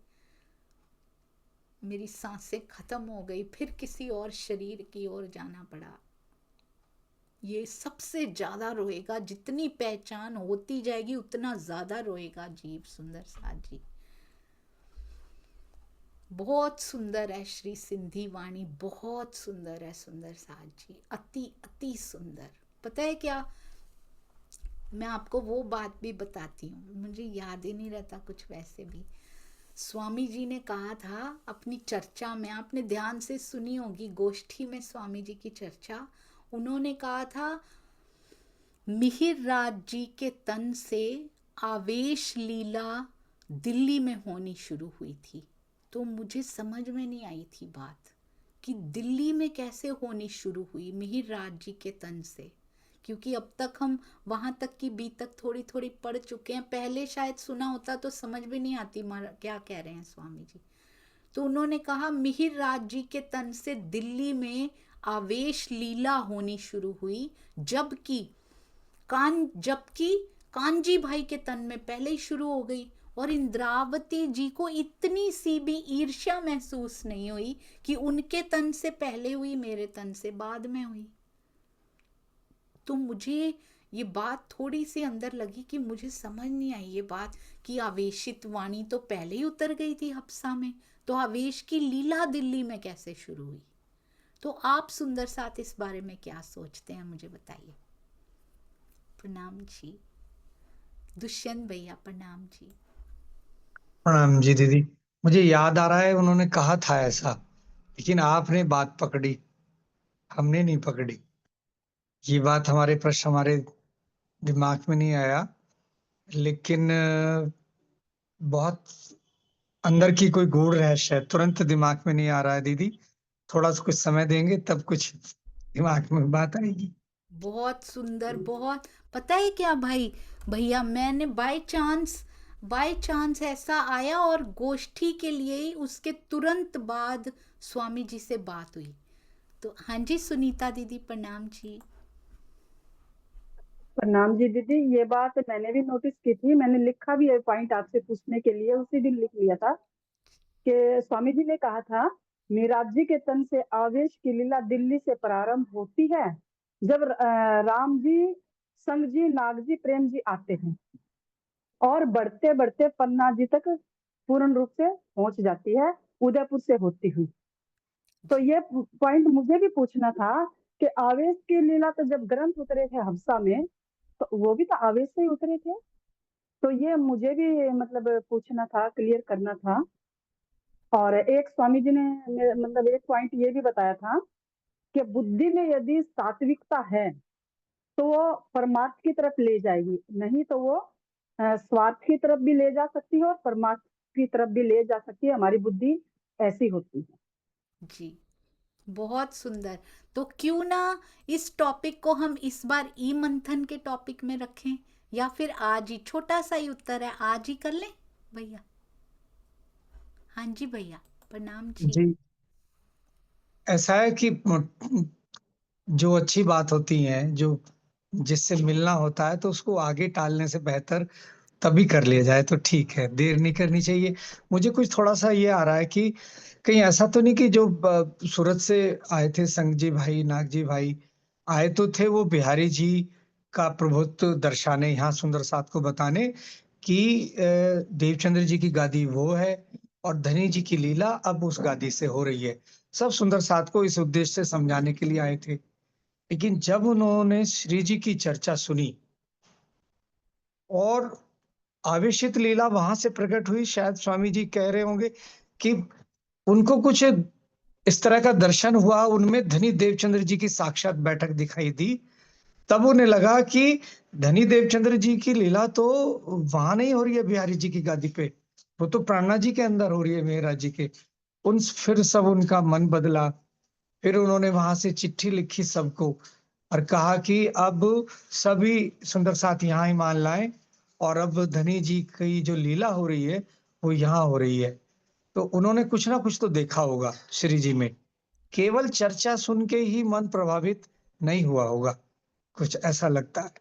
मेरी सांसें खत्म हो गई, फिर किसी और शरीर की ओर जाना पड़ा। ये सबसे ज्यादा रोएगा, जितनी पहचान होती जाएगी उतना ज्यादा रोएगा जीव सुंदर साथ जी। बहुत सुंदर है श्री सिंधी वाणी, बहुत सुंदर है सुंदर साथ जी, अति अति सुंदर। पता है क्या, मैं आपको वो बात भी बताती हूँ, मुझे याद ही नहीं रहता कुछ वैसे भी। स्वामी जी ने कहा था अपनी चर्चा में, आपने ध्यान से सुनी होगी, गोष्ठी में स्वामी जी की चर्चा, उन्होंने कहा था मिहिर राज जी के तन से आवेश लीला दिल्ली में होनी शुरू हुई थी। तो मुझे समझ में नहीं आई थी बात कि दिल्ली में कैसे होनी शुरू हुई मिहिर राज जी के तन से, क्योंकि अब तक हम वहां तक की बी तक थोड़ी थोड़ी पढ़ चुके हैं, पहले शायद सुना होता तो समझ भी नहीं आती क्या कह रहे हैं स्वामी जी। तो उन्होंने कहा मिहिर राज जी के तन से दिल्ली में आवेश लीला होनी शुरू हुई, जबकि कांजी भाई के तन में पहले ही शुरू हो गई, और इंद्रावती जी को इतनी सी भी ईर्ष्या महसूस नहीं हुई कि उनके तन से पहले हुई, मेरे तन से बाद में हुई। तो मुझे ये बात थोड़ी सी अंदर लगी कि मुझे समझ नहीं आई ये बात कि आवेशित वाणी तो पहले ही उतर गई थी हफ्सा में, तो आवेश की लीला दिल्ली में कैसे शुरू हुई। तो आप सुंदर साथ इस बारे में क्या सोचते हैं, मुझे बताइए। प्रणाम जी। दुष्यंत भैया प्रणाम जी।
प्रणाम जी दीदी। मुझे याद आ रहा है उन्होंने कहा था ऐसा, लेकिन आपने बात पकड़ी, हमने नहीं पकड़ी। ये बात हमारे दिमाग में नहीं आया, लेकिन बहुत अंदर की कोई गूढ़ रहस्य है, तुरंत दिमाग में नहीं आ रहा है दीदी। थोड़ा सा कुछ समय देंगे तब कुछ दिमाग में बात आएगी।
बहुत सुंदर, बहुत। पता है क्या भाई, भैया मैंने बाय चांस ऐसा आया, और गोष्ठी के लिए ही उसके तुरंत बाद स्वामी जी से बात हुई। तो हाँ जी, सुनीता दीदी प्रणाम जी।
प्रणाम जी दीदी। ये बात मैंने भी नोटिस की थी, मैंने लिखा भी है पॉइंट आपसे पूछने के लिए, उसी दिन लिख लिया था कि स्वामी जी ने कहा था मिराज जी के तन से आवेश की लीला दिल्ली से प्रारंभ होती है, जब राम जी, संग जी, नाग जी, प्रेम जी आते हैं, और बढ़ते बढ़ते पन्ना जी तक पूर्ण रूप से पहुंच जाती है, उदयपुर से होती हुई। तो ये पॉइंट मुझे भी पूछना था कि आवेश की लीला तो जब ग्रंथ उतरे थे हफ्सा में, तो वो भी तो आवेश से ही उतरे थे। तो ये मुझे भी मतलब पूछना था, क्लियर करना था। और एक स्वामी जी ने मतलब एक पॉइंट ये भी बताया था कि बुद्धि में यदि सात्विकता है तो वो परमार्थ की तरफ ले जाएगी, नहीं तो वो स्वार्थ की तरफ भी ले जा सकती है और परमार्थ की तरफ भी ले जा सकती है। हमारी बुद्धि ऐसी होती है।
जी, बहुत सुंदर। तो क्यों ना इस टॉपिक को हम इस बार ई मंथन के टॉपिक में रखें, या फिर आज ही, छोटा सा ही उत्तर है, आज ही कर लें भैया। हाँ जी भैया, प्रणाम जी।
जी, ऐसा है कि जो अच्छी बात होती है, जो जिससे मिलना होता है, तो उसको आगे टालने से बेहतर तभी कर लिया जाए तो ठीक है, देर नहीं करनी चाहिए। मुझे कुछ थोड़ा-सा ये आ रहा है कि कहीं ऐसा तो नहीं कि जो सूरत से आए थे संग भाई, नाग जी भाई, आए तो थे वो बिहारी जी का प्रभुत्व दर्शाने, यहाँ सुंदर साथ को बताने कि देवचंद्र जी की गादी वो है और धनी जी की लीला अब उस गादी से हो रही है। सब सुंदर साथ को इस उद्देश्य से समझाने के लिए आए थे। लेकिन जब उन्होंने श्री जी की चर्चा सुनी और आवेशित लीला वहां से प्रकट हुई, शायद स्वामी जी कह रहे होंगे कि उनको कुछ इस तरह का दर्शन हुआ, उनमें धनी देवचंद्र जी की साक्षात बैठक दिखाई दी। तब उन्हें लगा कि धनी देवचंद्र जी की लीला तो वहां नहीं हो रही है बिहारी जी की गादी पे, वो तो प्राणा जी के अंदर हो रही है, मेहरा जी के। उन फिर सब उनका मन बदला। फिर उन्होंने वहां से चिट्ठी लिखी सबको और कहा कि अब सभी सुंदर साथ यहाँ ही मान लाएं और अब धनी जी की जो लीला हो रही है वो यहाँ हो रही है। तो उन्होंने कुछ ना कुछ तो देखा होगा श्री जी में, केवल चर्चा सुन के ही मन प्रभावित नहीं हुआ होगा, कुछ ऐसा लगता है।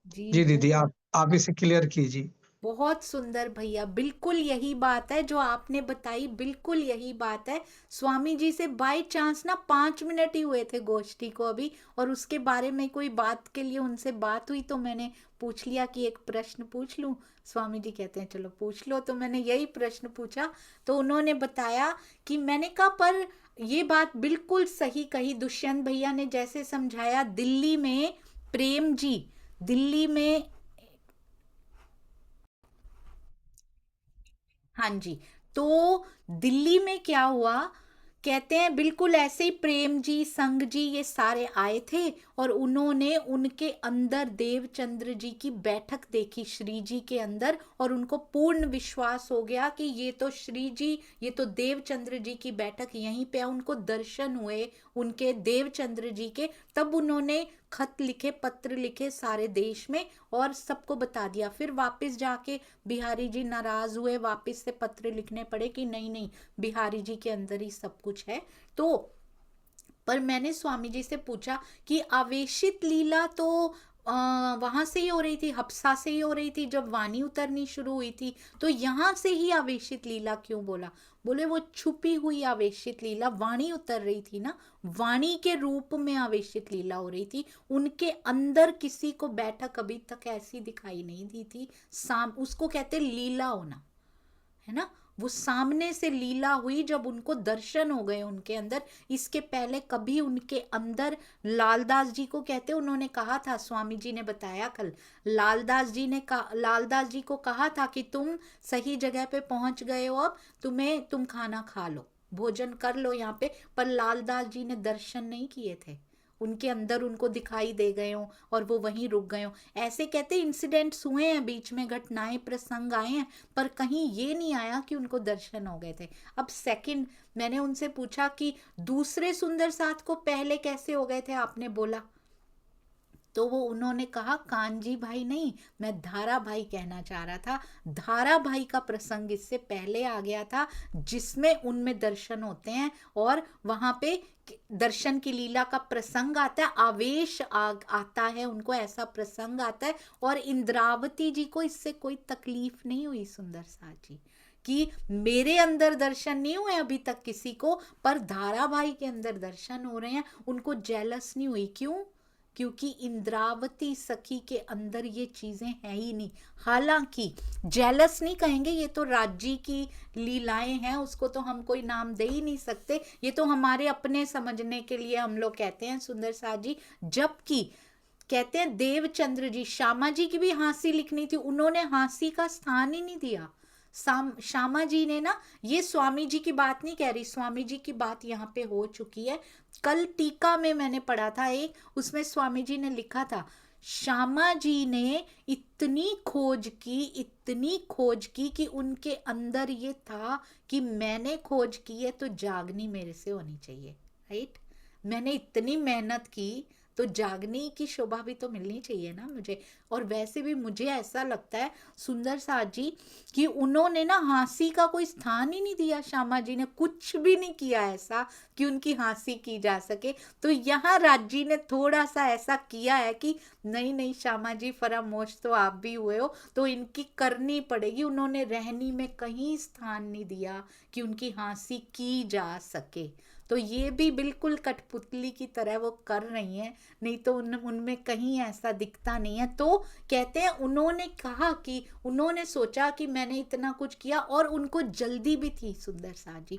जी,
जी दीदी,
बहुत
आप इसे क्लियर कीजिए।
बहुत सुंदर भैया, बिल्कुल यही बात है जो आपने बताई, बिल्कुल यही बात है। स्वामी जी से बाय चांस ना 5 मिनट ही हुए थे गोष्ठी को अभी, और उसके बारे में कोई बात के लिए उनसे बात हुई, तो मैंने पूछ लिया कि एक प्रश्न पूछ लूं। स्वामी जी कहते हैं चलो पूछ लो, तो मैंने यही प्रश्न पूछा। तो उन्होंने बताया कि मैंने कहा पर ये बात बिल्कुल सही कही दुष्यंत भैया ने, जैसे समझाया दिल्ली में प्रेम जी, दिल्ली में, हाँ जी, तो दिल्ली में क्या हुआ, कहते हैं बिल्कुल ऐसे ही प्रेम जी, संग जी, ये सारे आए थे, और उन्होंने उनके अंदर देवचंद्र जी की बैठक देखी श्री जी के अंदर, और उनको पूर्ण विश्वास हो गया कि ये तो श्री जी, ये तो देवचंद्र जी की बैठक यहीं पे है। उनको दर्शन हुए उनके देवचंद्र जी के। तब उन्होंने खत लिखे, पत्र लिखे सारे देश में, और सबको बता दिया। फिर वापस जाके बिहारी जी नाराज हुए, वापस से पत्र लिखने पड़े कि नहीं नहीं, बिहारी जी के अंदर ही सब कुछ है। तो पर मैंने स्वामी जी से पूछा कि आवेशित लीला तो वहां से ही हो रही थी, हफ्सा से ही हो रही थी जब वाणी उतरनी शुरू हुई थी, तो यहाँ से ही आवेशित लीला क्यों बोला? बोले वो छुपी हुई आवेशित लीला, वाणी उतर रही थी ना, वाणी के रूप में आवेशित लीला हो रही थी। उनके अंदर किसी को बैठक अभी तक ऐसी दिखाई नहीं दी थी। उसको कहते लीला होना, है ना, वो सामने से लीला हुई जब उनको दर्शन हो गए उनके अंदर। इसके पहले कभी उनके अंदर, लालदास जी को कहते, उन्होंने कहा था, स्वामी जी ने बताया कल, लालदास जी को कहा था कि तुम सही जगह पे पहुंच गए हो, अब तुम खाना खा लो, भोजन कर लो यहाँ पे। पर लालदास जी ने दर्शन नहीं किए थे, उनके अंदर उनको दिखाई दे गए हो और वो वहीं रुक गए हो। ऐसे कहते इंसिडेंट्स हुए हैं बीच में, घटनाएं, प्रसंग आए हैं, पर कहीं ये नहीं आया कि उनको दर्शन हो गए थे। अब सेकंड, मैंने उनसे पूछा कि दूसरे सुंदर साथ को पहले कैसे हो गए थे, आपने बोला तो वो उन्होंने कहा कांजी भाई नहीं, मैं धारा भाई कहना चाह रहा था। धारा भाई का प्रसंग इससे पहले आ गया था, जिसमें उनमें दर्शन होते हैं और वहां पे दर्शन की लीला का प्रसंग आता है, आवेश आता है उनको, ऐसा प्रसंग आता है। और इंद्रावती जी को इससे कोई तकलीफ नहीं हुई, सुंदर साथ जी, कि मेरे अंदर दर्शन नहीं हुए अभी तक किसी को, पर धारा भाई के अंदर दर्शन हो रहे हैं, उनको जेलस नहीं हुई। क्यों? क्योंकि इंद्रावती सखी के अंदर ये चीजें हैं ही नहीं। हालांकि जेलस नहीं कहेंगे, ये तो राज्य की लीलाएं हैं, उसको तो हम कोई नाम दे ही नहीं सकते, ये तो हमारे अपने समझने के लिए हम लोग कहते हैं सुंदर साथ जी। जबकि कहते हैं देवचंद्र जी, श्यामा जी की भी हाँसी लिखनी थी, उन्होंने हाँसी का स्थान ही नहीं दिया। श्यामा जी ने ना, ये स्वामी जी की बात नहीं कह रही, स्वामी जी की बात यहाँ पे हो चुकी है। कल टीका में मैंने पढ़ा था एक, उसमें स्वामी जी ने लिखा था, श्यामा जी ने इतनी खोज की कि उनके अंदर ये था कि मैंने खोज की है तो जागनी मेरे से होनी चाहिए, राइट। मैंने इतनी मेहनत की तो जागने की शोभा भी तो मिलनी चाहिए ना मुझे। और वैसे भी मुझे ऐसा लगता है सुंदर साथ जी कि उन्होंने ना हाँसी का कोई स्थान ही नहीं दिया, श्यामा जी ने कुछ भी नहीं किया ऐसा कि उनकी हाँसी की जा सके। तो यहाँ राज्य ने थोड़ा सा ऐसा किया है कि नहीं नहीं श्यामा जी, फरामोश तो आप भी हुए हो तो इनकी करनी पड़ेगी। उन्होंने रहनी में कहीं स्थान नहीं दिया कि उनकी हाँसी की जा सके। तो ये भी बिल्कुल कठपुतली की तरह वो कर रही हैं, नहीं तो उनमें कहीं ऐसा दिखता नहीं है। तो कहते हैं उन्होंने कहा कि उन्होंने सोचा कि मैंने इतना कुछ किया, और उनको जल्दी भी थी सुंदर साथ जी।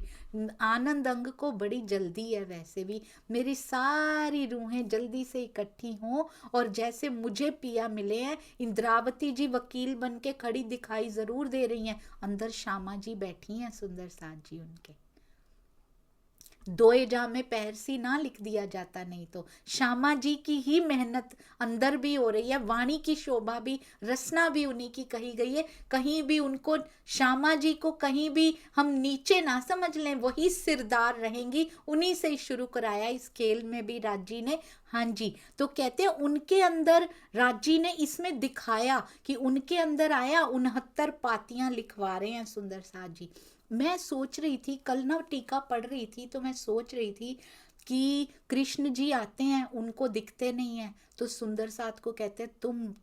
आनंद अंग को बड़ी जल्दी है, वैसे भी मेरी सारी रूहें जल्दी से इकट्ठी हों, और जैसे मुझे पिया मिले हैं, इंद्रावती जी वकील बन के खड़ी दिखाई जरूर दे रही हैं, अंदर श्यामा जी बैठी हैं सुंदर साथ जी। उनके दोए जा में पैरसी ना लिख दिया जाता, नहीं तो श्यामा जी की ही मेहनत अंदर भी हो रही है। वाणी की शोभा भी, रसना भी उन्हीं की कही गई है। कहीं भी उनको, श्यामा जी को कहीं भी हम नीचे ना समझ लें, वही सिरदार रहेंगी। उन्हीं से ही शुरू कराया इस खेल में भी राज्य ने। हाँ जी, तो कहते हैं उनके अंदर राज्य ने इसमें दिखाया कि उनके अंदर आया, 69 पातियां लिखवा रहे हैं सुंदर साथ जी। मैं सोच रही थी, कल ना टीका पढ़ रही थी तो मैं सोच रही थी कि कृष्ण जी आते हैं, उनको दिखते नहीं है, तो सुंदर साथ को कहते हैं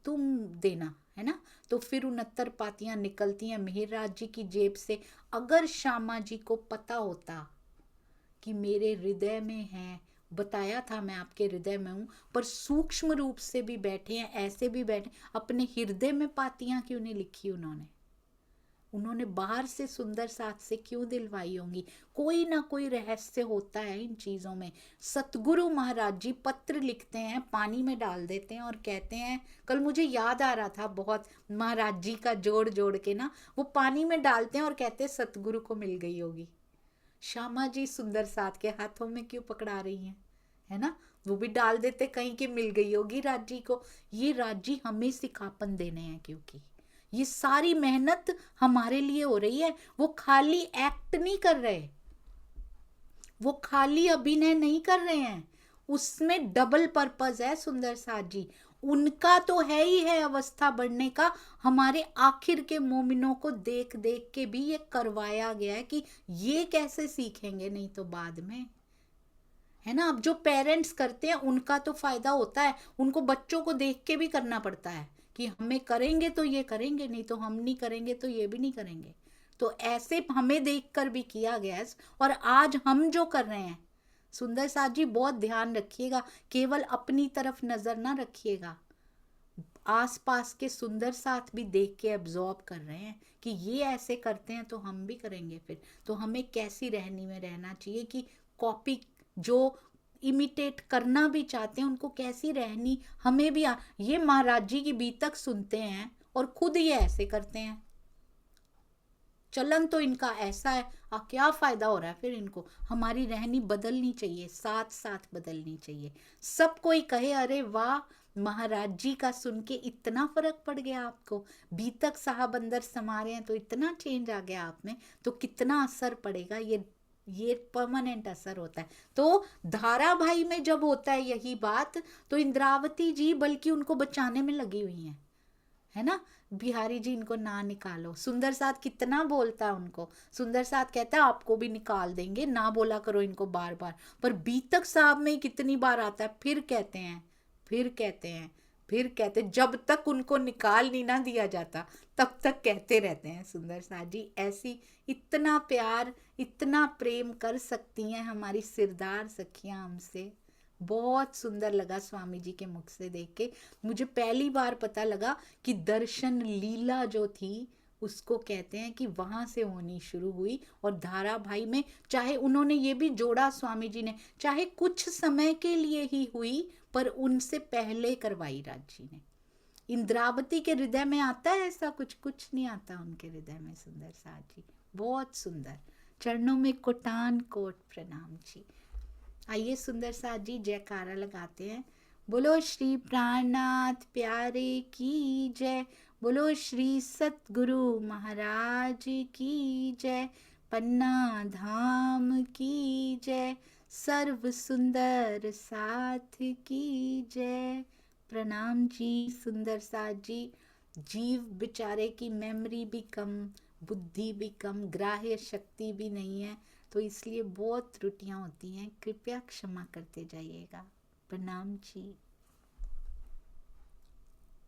तुम देना, है ना। तो फिर 69 पातियां निकलती हैं मिहिरराज जी की जेब से। अगर श्यामा जी को पता होता कि मेरे हृदय में है, बताया था मैं आपके हृदय में हूं, पर सूक्ष्म रूप से भी बैठे हैं, ऐसे भी बैठे, अपने हृदय में पातियां क्यों नहीं लिखी उन्होंने बाहर से सुंदर साथ से क्यों दिलवाई होंगी। कोई ना कोई रहस्य होता है इन चीजों में। सतगुरु महाराज जी पत्र लिखते हैं, पानी में डाल देते हैं और कहते हैं, कल मुझे याद आ रहा था बहुत महाराज जी का जोड़ जोड़ के ना, वो पानी में डालते हैं और कहते हैं सतगुरु को मिल गई होगी। श्यामा जी सुंदर साथ के हाथों में क्यों पकड़ा रही हैं, है ना। वो भी डाल देते कहीं कि मिल गई होगी राज्य को। ये राज्य हमें सिखापन देने हैं, क्योंकि ये सारी मेहनत हमारे लिए हो रही है। वो खाली एक्ट नहीं कर रहे, वो खाली अभिनय नहीं कर रहे हैं, उसमें डबल पर्पस है सुंदर साथ जी। उनका तो है ही है अवस्था बढ़ने का, हमारे आखिर के मोमिनों को देख देख के भी ये करवाया गया है कि ये कैसे सीखेंगे, नहीं तो बाद में, है ना। अब जो पेरेंट्स करते हैं उनका तो फायदा होता है, उनको बच्चों को देख के भी करना पड़ता है कि हमें करेंगे तो ये करेंगे, नहीं तो हम नहीं करेंगे तो ये भी नहीं करेंगे। तो ऐसे हमें देखकर भी किया गया। और आज हम जो कर रहे हैं सुंदर साथ जी, बहुत ध्यान रखिएगा, केवल अपनी तरफ नजर ना रखिएगा, आसपास के सुंदर साथ भी देख के एब्जॉर्ब कर रहे हैं कि ये ऐसे करते हैं तो हम भी करेंगे। फिर तो हमें कैसी रहनी में रहना चाहिए कि कॉपी, जो इमिटेट करना भी चाहते हैं उनको कैसी रहनी हमें भी ये महाराज जी की बीतक सुनते हैं और खुद ये ऐसे करते हैं। चलन तो इनका ऐसा है, क्या फायदा हो रहा है फिर इनको। हमारी रहनी बदलनी चाहिए, साथ साथ बदलनी चाहिए। सब कोई कहे अरे वाह महाराज जी का सुन के इतना फर्क पड़ गया आपको, बीतक साहब अंदर समा रहे हैं तो इतना चेंज आ गया आप में, तो कितना असर पड़ेगा ये परमानेंट असर होता है। तो धाराभाई में जब होता है यही बात, तो इंद्रावती जी बल्कि उनको बचाने में लगी हुई हैं, है ना, बिहारी जी इनको ना निकालो। सुंदर साथ कितना बोलता है उनको, सुंदर साथ कहता है आपको भी निकाल देंगे, ना बोला करो इनको बार बार। पर बीतक साहब में कितनी बार आता है, फिर कहते हैं, फिर कहते हैं, फिर कहते, जब तक उनको निकाल नहीं ना दिया जाता तब तक कहते रहते हैं सुंदर साथ जी। ऐसी इतना प्यार, इतना प्रेम कर सकती हैं हमारी सिरदार सखियां हमसे। बहुत सुंदर लगा स्वामी जी के मुख से देख के। मुझे पहली बार पता लगा कि दर्शन लीला जो थी उसको कहते हैं कि वहां से होनी शुरू हुई। और धाराभाई में चाहे उन्होंने ये भी जोड़ा स्वामी जी ने, चाहे कुछ समय के लिए ही हुई पर उनसे पहले करवाई राज जी ने। इंद्रावती के हृदय में आता है ऐसा कुछ? कुछ नहीं आता उनके हृदय में सुंदर साथ जी। बहुत सुंदर, चरणों में कोटान कोट प्रणाम जी। आइए सुंदर साथ जी जयकारा लगाते हैं। बोलो श्री प्राणनाथ प्यारे की जय, बोलो श्री सतगुरु महाराज की जय, पन्ना धाम की जय, सर्व सुंदर साथ की जय। प्रणाम जी सुंदर साथ जी। जीव बेचारे की मेमोरी भी कम, बुद्धि भी कम, ग्राह्य शक्ति भी नहीं है, तो इसलिए बहुत त्रुटियां होती हैं, कृपया क्षमा करते जाइएगा। प्रणाम जी।